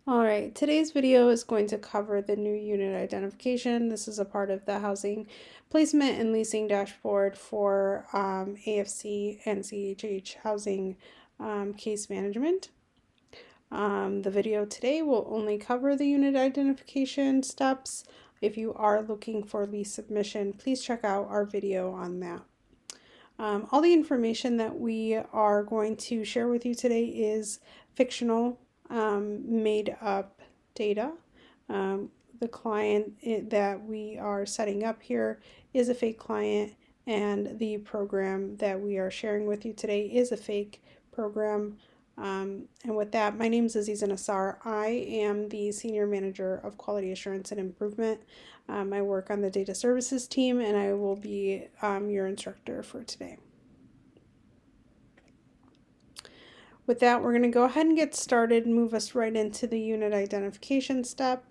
All right, today's video is going to cover the new unit identification. This is a part of the housing placement and leasing dashboard for AFC and CHH housing case management. The video today will only cover the unit identification steps. If you are looking for lease submission, please check out our video on that. All the information that we are going to share with you today is fictional, made up data. The client that we are setting up here is a fake client, and the program that we are sharing with you today is a fake program. And with that, my name is Aziza Nassar. I am the Senior Manager of Quality Assurance and Improvement. I work on the data services team, and I will be your instructor for today. With that, we're going to go ahead and get started and move us right into the unit identification step.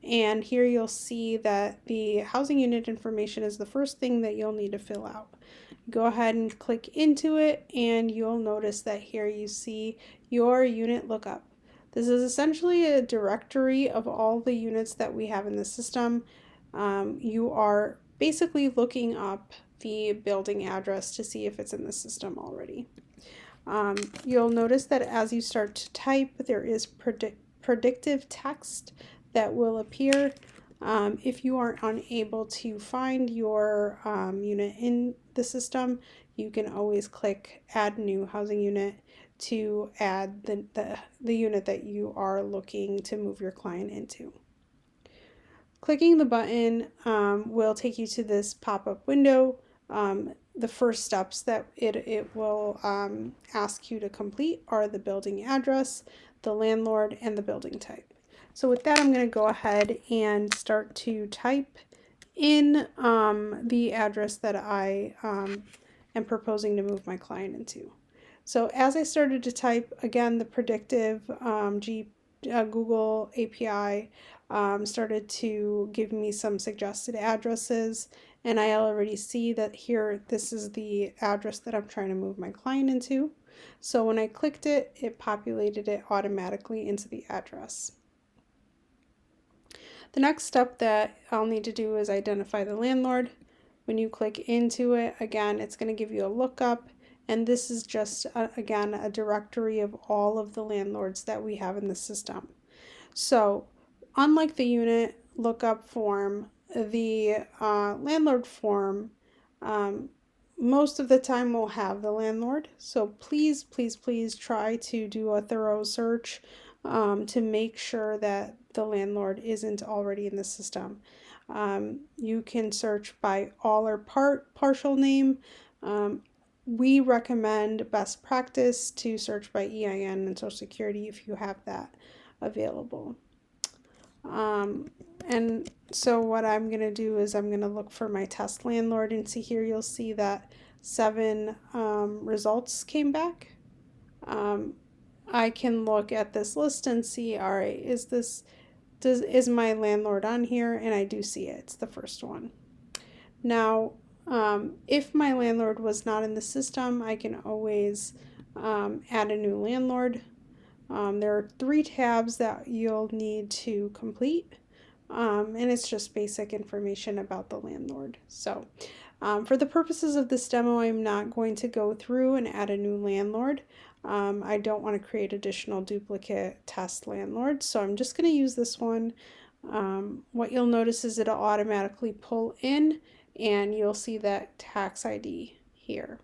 And here you'll see that the housing unit information is the first thing that you'll need to fill out. Go ahead and click into it, and you'll notice that here you see your unit lookup. This is essentially a directory of all the units that we have in the system. You are basically looking up the building address to see if it's in the system already. You'll notice that as you start to type, there is predictive text that will appear. If you are unable to find your unit in the system, you can always click Add New Housing Unit to add the unit that you are looking to move your client into. Clicking the button will take you to this pop-up window. The first steps that it will ask you to complete are the building address, the landlord, and the building type. So with that, I'm going to go ahead and start to type in the address that I am proposing to move my client into. So as I started to type, again, the predictive Google API started to give me some suggested addresses, and I already see that here this is the address that I'm trying to move my client into. So when I clicked it, it populated it automatically into the address. The next step that I'll need to do is identify the landlord. When you click into it, again, it's going to give you a lookup, and this is just, again, a directory of all of the landlords that we have in the system. So unlike the unit lookup form, the landlord form most of the time will have the landlord. So please, please, please try to do a thorough search to make sure that the landlord isn't already in the system. You can search by all or partial name. We recommend best practice to search by EIN and Social Security if you have that available. And so what I'm going to do is I'm going to look for my test landlord, and see here you'll see that 7 results came back. I can look at this list and see, all right, is my landlord on here? And I do see it. It's the first one. Now, if my landlord was not in the system, I can always add a new landlord. There are 3 tabs that you'll need to complete, and it's just basic information about the landlord. So for the purposes of this demo, I'm not going to go through and add a new landlord. I don't want to create additional duplicate test landlords, so I'm just going to use this one. What you'll notice is it'll automatically pull in, and you'll see that tax ID here.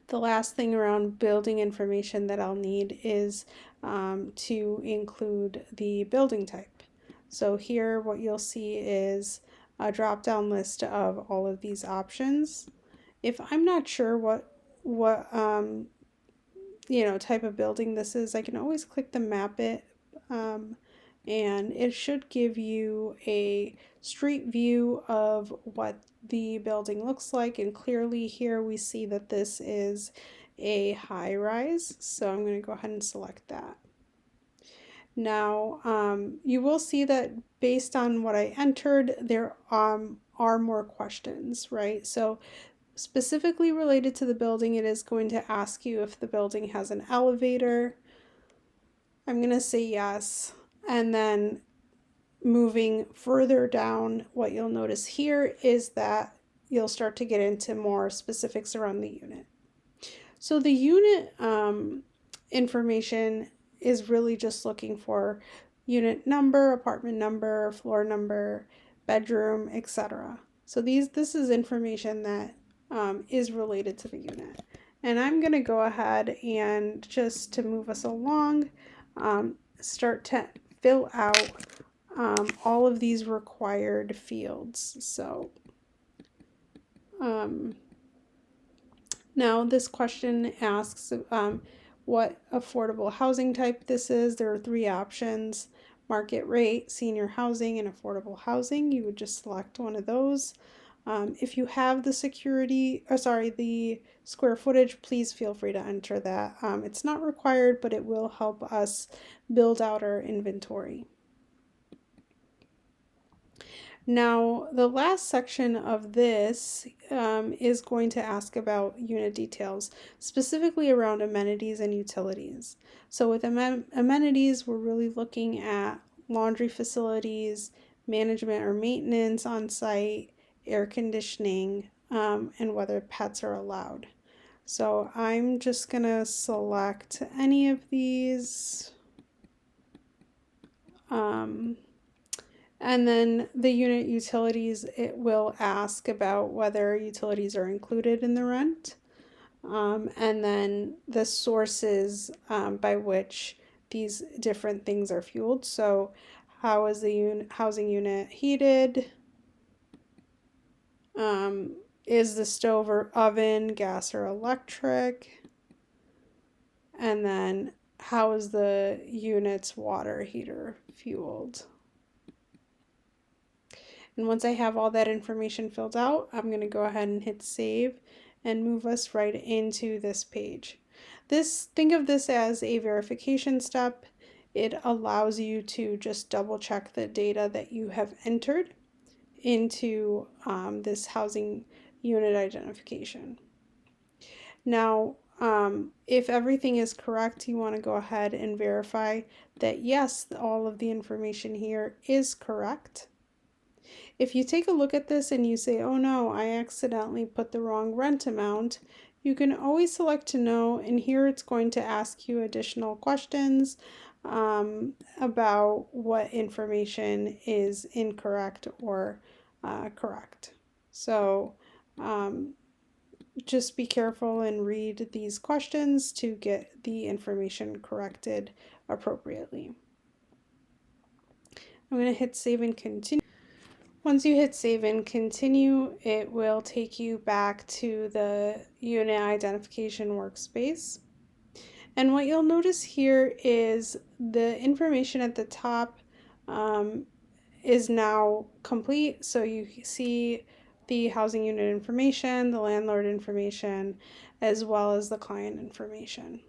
The last thing around building information that I'll need is to include the building type. So here what you'll see is a drop-down list of all of these options. If I'm not sure what type of building this is, I can always click the map it, and it should give you a street view of what the building looks like. And clearly here we see that this is a high rise, so I'm going to go ahead and select that. Now you will see that based on what I entered, there are more questions, right? So specifically related to the building, it is going to ask you if the building has an elevator. I'm going to say yes, and then moving further down, what you'll notice here is that you'll start to get into more specifics around the unit. So the unit information is really just looking for unit number, apartment number, floor number, bedroom, etc. So this is information that is related to the unit. And I'm going to go ahead and just to move us along, start to fill out all of these required fields. So now this question asks what affordable housing type this is. There are 3 options: market rate, senior housing, and affordable housing. You would just select one of those. If you have the the square footage, please feel free to enter that. It's not required, but it will help us build out our inventory. Now, the last section of this is going to ask about unit details, specifically around amenities and utilities. So with amenities, we're really looking at laundry facilities, management or maintenance on site, air conditioning, and whether pets are allowed. So I'm just going to select any of these. And then the unit utilities, it will ask about whether utilities are included in the rent. And then the sources by which these different things are fueled. So how is the housing unit heated? Is the stove or oven gas or electric? And then how is the unit's water heater fueled? And once I have all that information filled out, I'm going to go ahead and hit save and move us right into this page. Think of this as a verification step. It allows you to just double check the data that you have entered into this housing unit identification. Now, if everything is correct, you want to go ahead and verify that yes, all of the information here is correct. If you take a look at this and you say, oh no, I accidentally put the wrong rent amount, you can always select to no, and here it's going to ask you additional questions about what information is incorrect or correct. So just be careful and read these questions to get the information corrected appropriately. I'm going to hit save and continue. Once you hit save and continue, it will take you back to the unit identification workspace. And what you'll notice here is the information at the top is now complete. So you see the housing unit information, the landlord information, as well as the client information.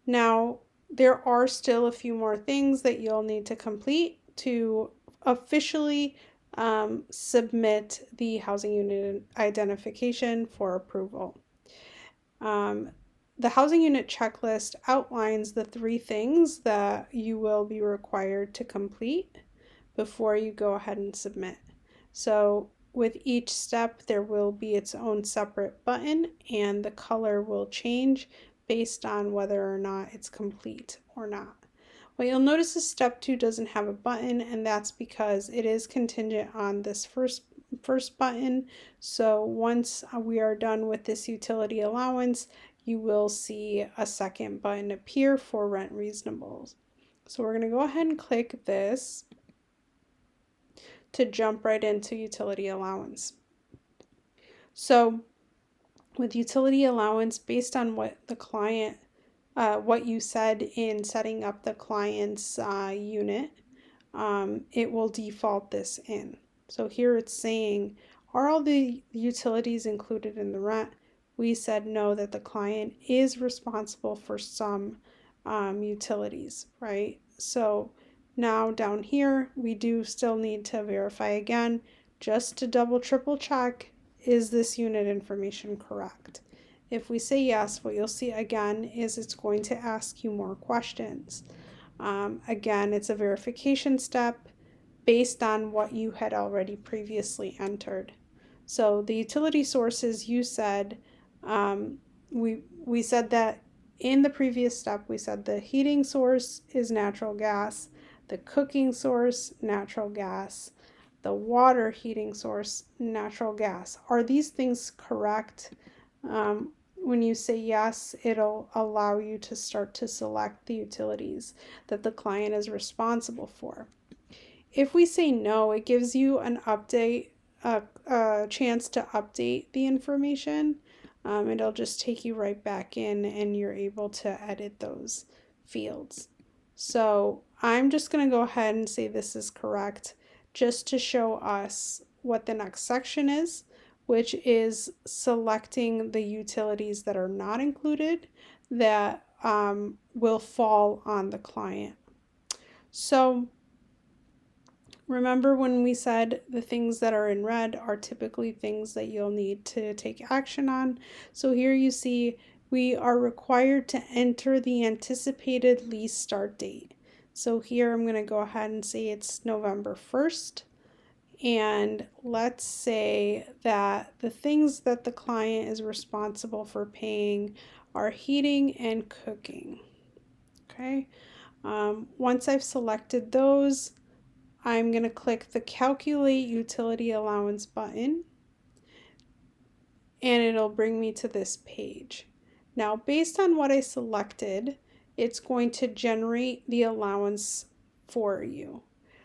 Now, there are still a few more things that you'll need to complete to officially submit the housing unit identification for approval. The housing unit checklist outlines the 3 things that you will be required to complete before you go ahead and submit. So with each step, there will be its own separate button, and the color will change based on whether or not it's complete or not. What you'll notice is step 2 doesn't have a button, and that's because it is contingent on this first button. So once we are done with this utility allowance, you will see a second button appear for rent reasonables. So we're going to go ahead and click this to jump right into utility allowance. So with utility allowance, based on what the client what you said in setting up the client's unit, it will default this in. So here it's saying, are all the utilities included in the rent? We said no, that the client is responsible for some utilities, right? So now down here, we do still need to verify again, just to double, triple check, is this unit information correct? If we say yes, what you'll see again is it's going to ask you more questions. Again, it's a verification step based on what you had already previously entered. So the utility sources you said, we said that in the previous step, we said the heating source is natural gas, the cooking source, natural gas, the water heating source, natural gas. Are these things correct? When you say yes, it'll allow you to start to select the utilities that the client is responsible for. If we say no, it gives you an update, a chance to update the information. It'll just take you right back in and you're able to edit those fields. So I'm just going to go ahead and say this is correct just to show us what the next section is, which is selecting the utilities that are not included that will fall on the client. So remember when we said the things that are in red are typically things that you'll need to take action on. So here you see we are required to enter the anticipated lease start date. So here I'm going to go ahead and say it's November 1st. And let's say that the things that the client is responsible for paying are heating and cooking. Okay. Once I've selected those, I'm going to click the Calculate Utility Allowance button, and it'll bring me to this page. Now, based on what I selected, it's going to generate the allowance for you.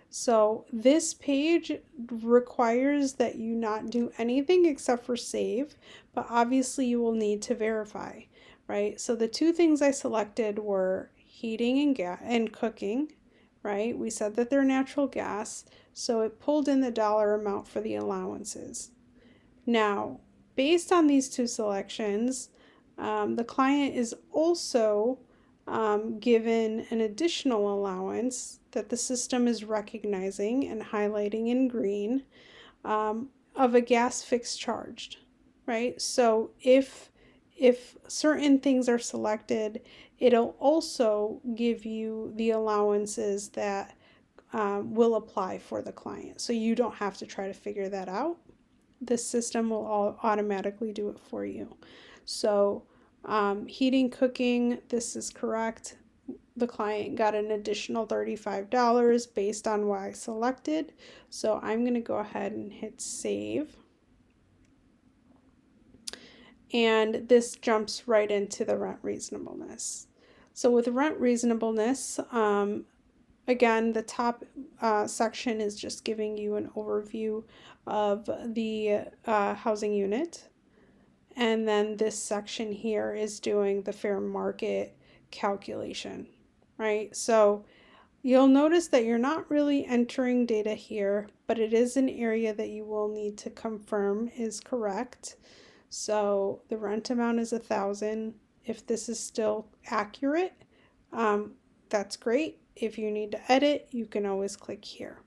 So this page requires that you not do anything except for save, but obviously you will need to verify, right? So the two things I selected were heating and cooking, right? We said that they're natural gas, so it pulled in the dollar amount for the allowances. Now, based on these two selections, the client is also given an additional allowance that the system is recognizing and highlighting in green of a gas fixed charge, right? So if certain things are selected, it'll also give you the allowances that will apply for the client. So you don't have to try to figure that out. The system will automatically do it for you. So heating, cooking, this is correct. The client got an additional $35 based on what I selected. So I'm going to go ahead and hit save. And this jumps right into the rent reasonableness. So with rent reasonableness, again, the top section is just giving you an overview of the housing unit. And then this section here is doing the fair market calculation, right? So you'll notice that you're not really entering data here, but it is an area that you will need to confirm is correct. So the rent amount is $1,000. If this is still accurate, that's great. If you need to edit, you can always click here.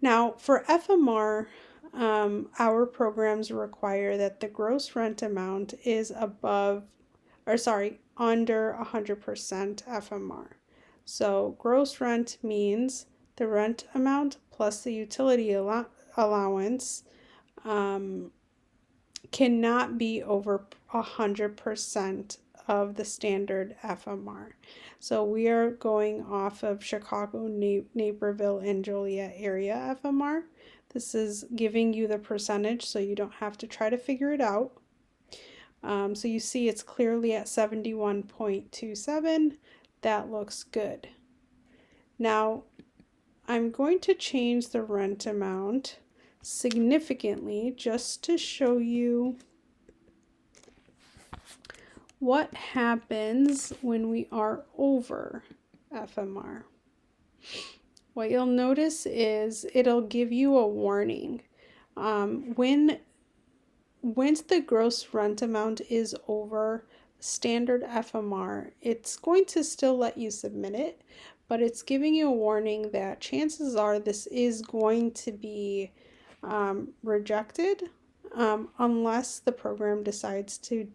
Now for FMR, our programs require that the gross rent amount is under 100% FMR. So gross rent means the rent amount plus the utility allowance cannot be over 100% of the standard FMR. So we are going off of Chicago, Naperville, and Joliet area FMR. This is giving you the percentage so you don't have to try to figure it out. So you see it's clearly at 71.27. That looks good. Now I'm going to change the rent amount significantly just to show you what happens when we are over FMR. What you'll notice is it'll give you a warning. Once the gross rent amount is over standard FMR, it's going to still let you submit it, but it's giving you a warning that chances are this is going to be rejected unless the program decides to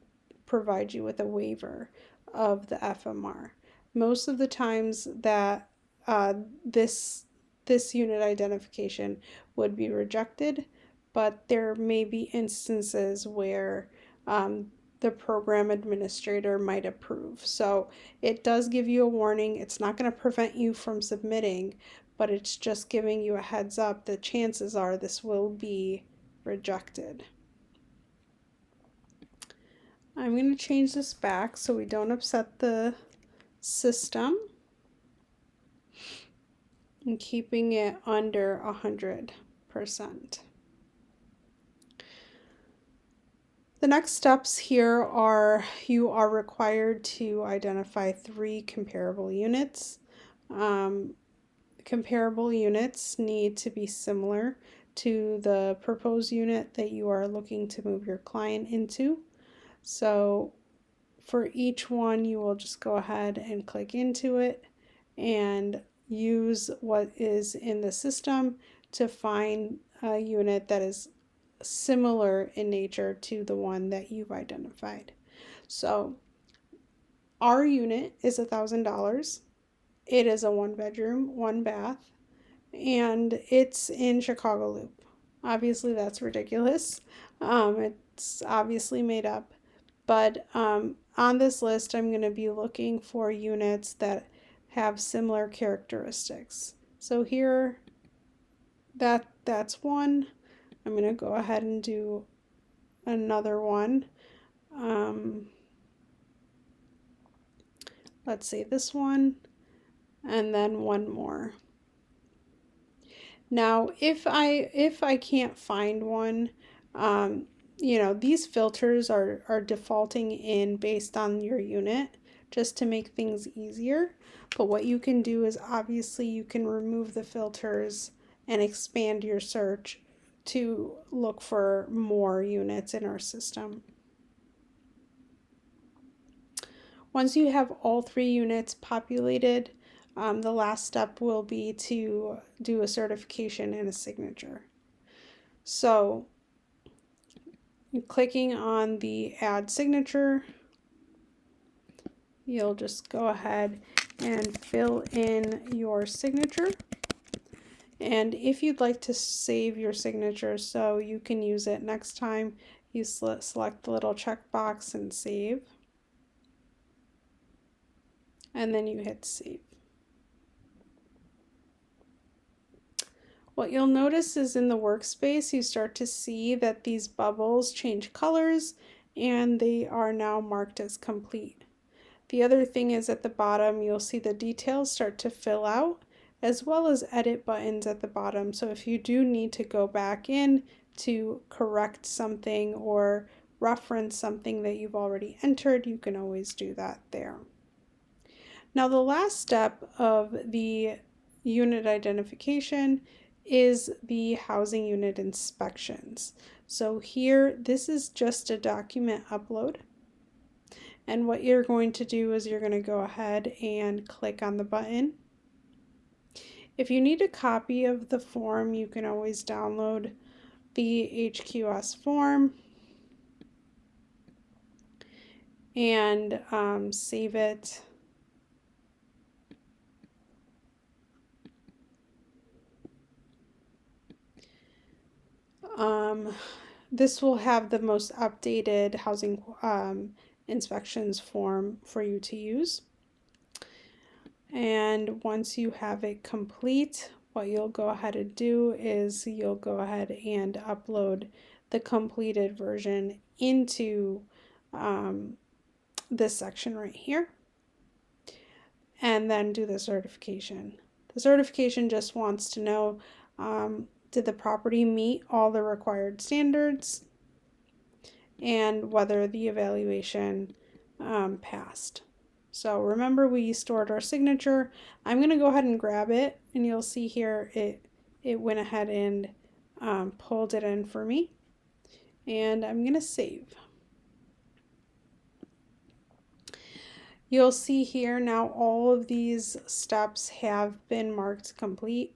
provide you with a waiver of the FMR. most of the times that uh, this this unit identification would be rejected, but there may be instances where the program administrator might approve. So it does give you a warning. It's not going to prevent you from submitting, but it's just giving you a heads up that chances are this will be rejected. I'm going to change this back so we don't upset the system, and keeping it under 100%. The next steps here are you are required to identify 3 comparable units. Comparable units need to be similar to the proposed unit that you are looking to move your client into. So for each one, you will just go ahead and click into it and use what is in the system to find a unit that is similar in nature to the one that you've identified. So our unit is $1,000. It is a 1-bedroom, 1-bath, and it's in Chicago Loop. Obviously, that's ridiculous. It's obviously made up, but on this list, I'm going to be looking for units that have similar characteristics. So here, that's one. I'm going to go ahead and do another one. Let's say this one, and then one more. Now, if I can't find one, these filters are defaulting in based on your unit just to make things easier. But what you can do is obviously you can remove the filters and expand your search to look for more units in our system. Once you have all 3 units populated, the last step will be to do a certification and a signature. So clicking on the add signature, you'll just go ahead and fill in your signature. And if you'd like to save your signature so you can use it next time, you select the little checkbox and save. And then you hit save. What you'll notice is in the workspace, you start to see that these bubbles change colors and they are now marked as complete. The other thing is at the bottom, you'll see the details start to fill out, as well as edit buttons at the bottom. So if you do need to go back in to correct something or reference something that you've already entered, you can always do that there. Now the last step of the unit identification is the housing unit inspections. So here, this is just a document upload. And what you're going to do is you're going to go ahead and click on the button. If you need a copy of the form, you can always download the HQS form and save it. This will have the most updated housing inspections form for you to use. And once you have it complete, what you'll go ahead and do is you'll go ahead and upload the completed version into this section right here, and then do the certification. The certification just wants to know, did the property meet all the required standards and whether the evaluation passed. So remember, we stored our signature. I'm going to go ahead and grab it, and you'll see here it went ahead and pulled it in for me. And I'm going to save. You'll see here now all of these steps have been marked complete.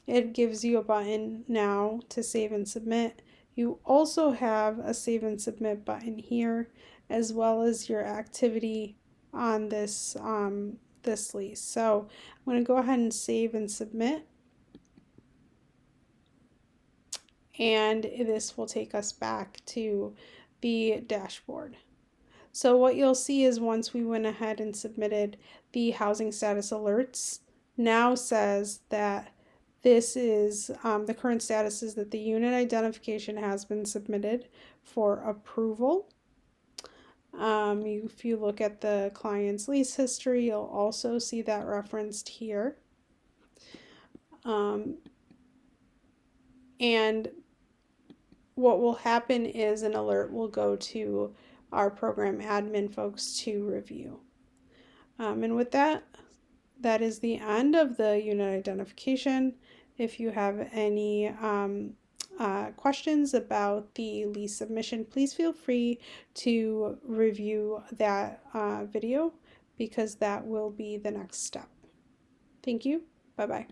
It gives you a button now to save and submit. You also have a save and submit button here, as well as your activity on this this lease. So I'm going to go ahead and save and submit. And this will take us back to the dashboard. So what you'll see is once we went ahead and submitted, the housing status alerts now says that this is the current status is that the unit identification has been submitted for approval. If you look at the client's lease history, you'll also see that referenced here. And what will happen is an alert will go to our program admin folks to review. And with that, that is the end of the unit identification. If you have any questions about the lease submission, please feel free to review that video because that will be the next step. Thank you. Bye-bye.